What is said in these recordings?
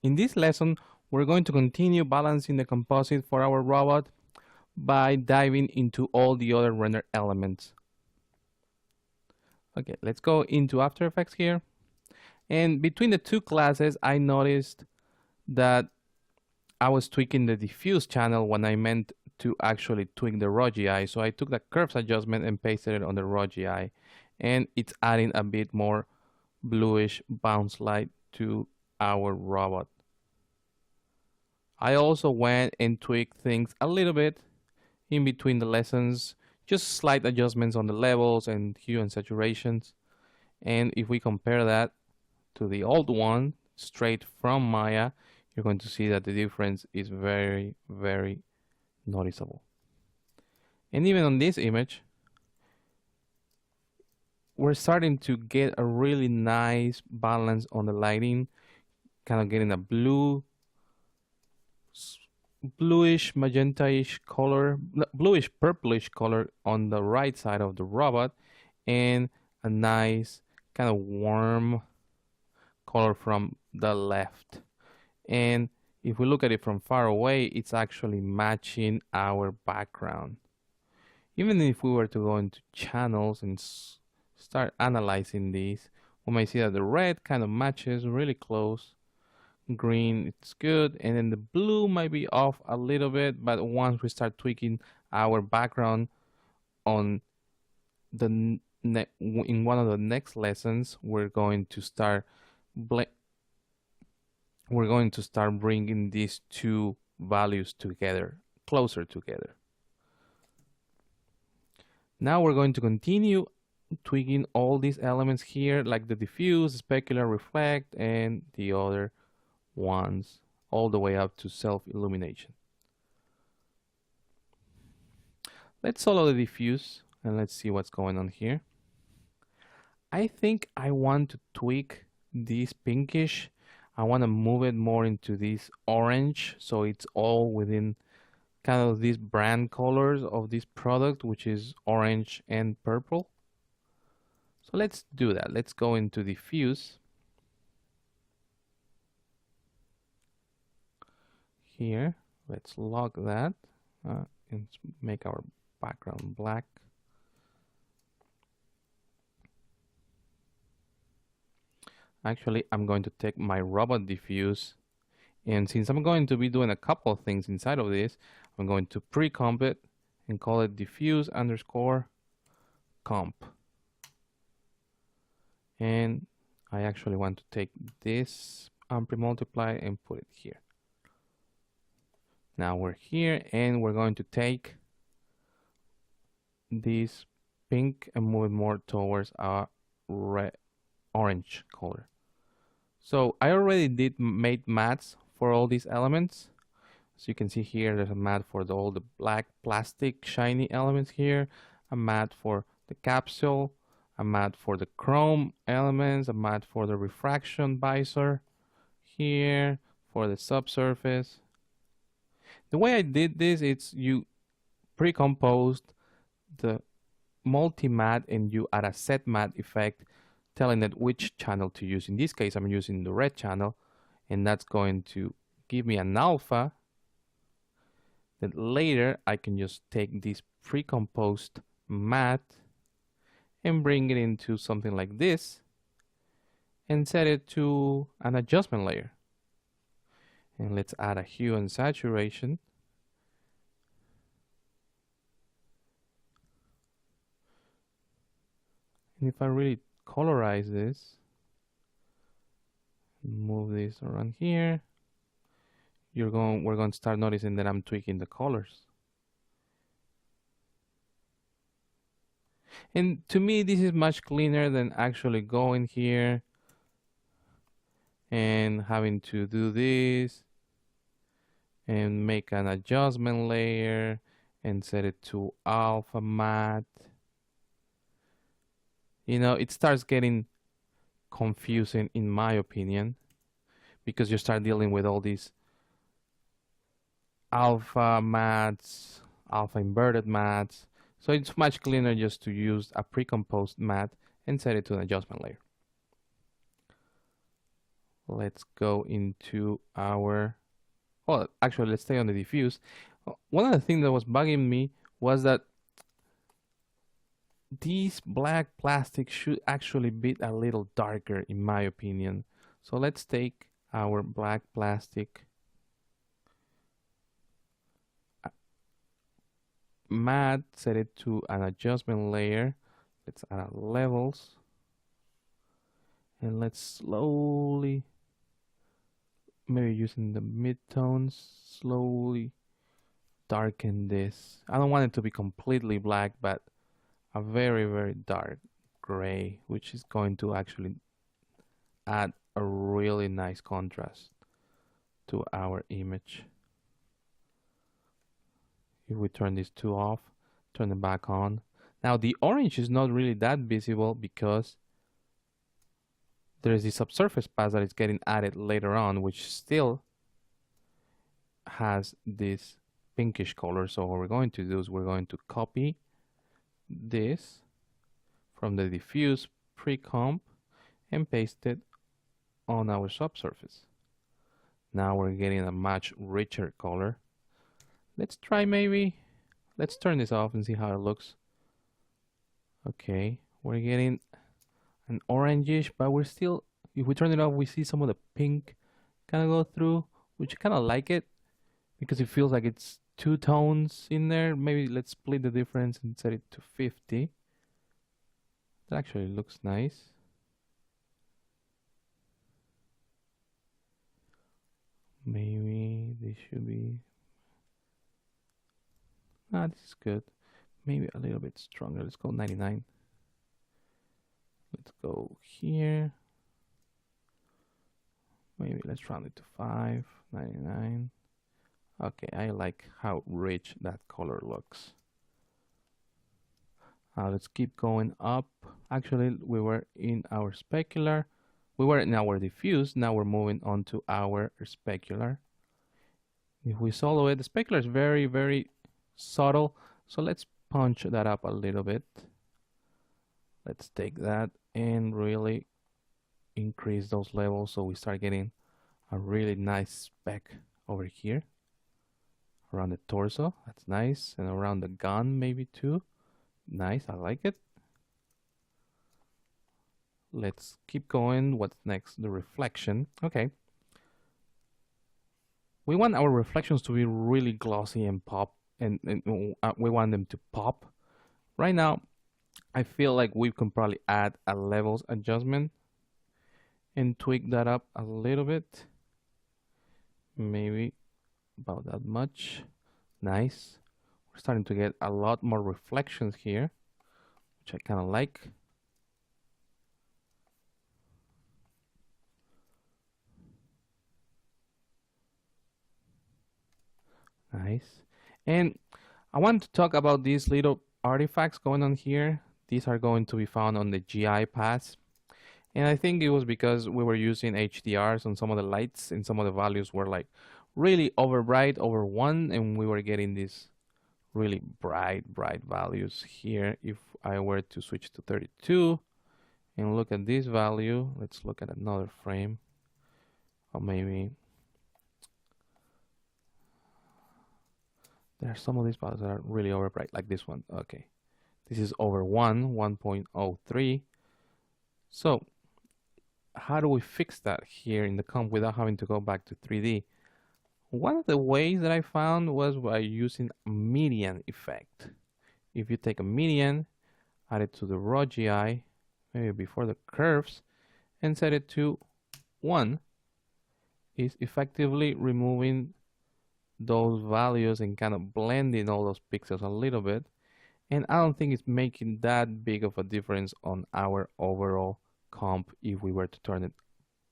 In this lesson, we're going to continue balancing the composite for our robot by diving into all the other render elements. Okay, let's go into After Effects here. And between the two classes, I noticed that I was tweaking the diffuse channel when I meant to actually tweak the raw GI. So I took the curves adjustment and pasted it on the raw GI. And it's adding a bit more bluish bounce light to our robot. I also went and tweaked things a little bit in between the lessons, just slight adjustments on the levels and hue and saturations. And if we compare that to the old one, straight from Maya, you're going to see that the difference is very, very noticeable. And even on this image, we're starting to get a really nice balance on the lighting, kind of getting a bluish magenta-ish color, bluish purplish color on the right side of the robot, and a nice kind of warm color from the left. And if we look at it from far away, it's actually matching our background. Even if we were to go into channels and start analyzing these, we might see that the red kind of matches really close. Green, it's good, and then the blue might be off a little bit, but once we start tweaking our background on the in one of the next lessons, we're going to start bringing these two values together, closer together. Now we're going to continue tweaking all these elements here, like the diffuse, specular, reflect, and the other ones, all the way up to self-illumination. Let's solo the diffuse and let's see what's going on here. I think I want to tweak this pinkish. I want to move it more into this orange, so it's all within kind of these brand colors of this product, which is orange and purple. So let's do that. Let's go into diffuse. Here, let's lock that and make our background black. Actually, I'm going to take my robot diffuse, and since I'm going to be doing a couple of things inside of this, I'm going to pre-comp it and call it diffuse underscore comp. And I actually want to take this multiply and put it here. Now we're here, and we're going to take this pink and move it more towards a orange color. So I already made mattes for all these elements. So you can see here, there's a matte for all the black plastic shiny elements here, a matte for the capsule, a matte for the chrome elements, a matte for the refraction visor here, for the subsurface. The way I did this, it's you pre-composed the multi-matte and you add a set matte effect telling it which channel to use. In this case, I'm using the red channel, and that's going to give me an alpha that later I can just take this pre-composed matte and bring it into something like this and set it to an adjustment layer. And let's add a hue and saturation. And if I really colorize this, move this around here, we're going to start noticing that I'm tweaking the colors. And to me, this is much cleaner than actually going here and having to do this and make an adjustment layer and set it to alpha matte. You know, it starts getting confusing in my opinion, because you start dealing with all these alpha mattes, alpha inverted mattes. So it's much cleaner just to use a pre-composed matte and set it to an adjustment layer. Let's go into our, well, actually, let's stay on the diffuse. One of the things that was bugging me was that these black plastics should actually be a little darker, in my opinion. So let's take our black plastic matte, set it to an adjustment layer. Let's add levels. And let's slowly, maybe using the midtones, slowly darken this. I don't want it to be completely black, but a very, very dark gray, which is going to actually add a really nice contrast to our image. If we turn these two off, turn them back on. Now the orange is not really that visible because there's this subsurface pass that is getting added later on, which still has this pinkish color. So what we're going to do is we're going to copy this from the diffuse pre-comp and paste it on our subsurface. Now we're getting a much richer color. Let's try let's turn this off and see how it looks. Okay, we're getting an orangish, but we're still, if we turn it off, we see some of the pink kind of go through, which I kind of like it because it feels like it's two tones in there. Maybe let's split the difference and set it to 50. That actually looks nice. Maybe this should be, this is good. Maybe a little bit stronger. Let's go 99. Let's go here. Maybe let's round it to 5, 99. Okay, I like how rich that color looks. Let's keep going up. Actually, we were in our specular. We were in our diffuse. Now we're moving on to our specular. If we solo it, the specular is very, very subtle. So let's punch that up a little bit. Let's take that and really increase those levels so we start getting a really nice speck over here around the torso. That's nice. And around the gun maybe too. Nice, I like it. Let's keep going. What's next? The reflection. Okay. We want our reflections to be really glossy and pop, and we want them to pop. Right now, I feel like we can probably add a levels adjustment and tweak that up a little bit. Maybe about that much. Nice. We're starting to get a lot more reflections here, which I kind of like. Nice. And I want to talk about these little artifacts going on here. These are going to be found on the GI pass. And I think it was because we were using HDRs on some of the lights and some of the values were like really over bright, over 1, and we were getting these really bright values here. If I were to switch to 32 and look at this value, let's look at another frame. Or maybe there are some of these values that are really over bright, like this one. Okay, this is over 1.03. So how do we fix that here in the comp without having to go back to 3D? One of the ways that I found was by using a median effect. If you take a median, add it to the raw GI, maybe before the curves, and set it to 1, is effectively removing those values and kind of blending all those pixels a little bit. And I don't think it's making that big of a difference on our overall comp if we were to turn it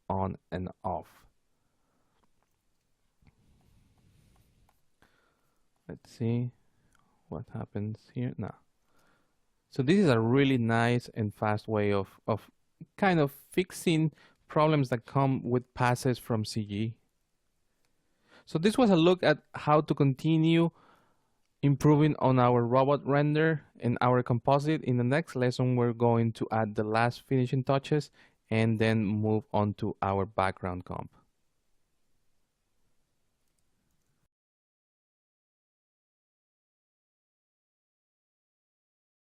on and off. Let's see what happens here now. So this is a really nice and fast way of kind of fixing problems that come with passes from CG. So this was a look at how to continue improving on our robot render and our composite. In the next lesson, we're going to add the last finishing touches and then move on to our background comp.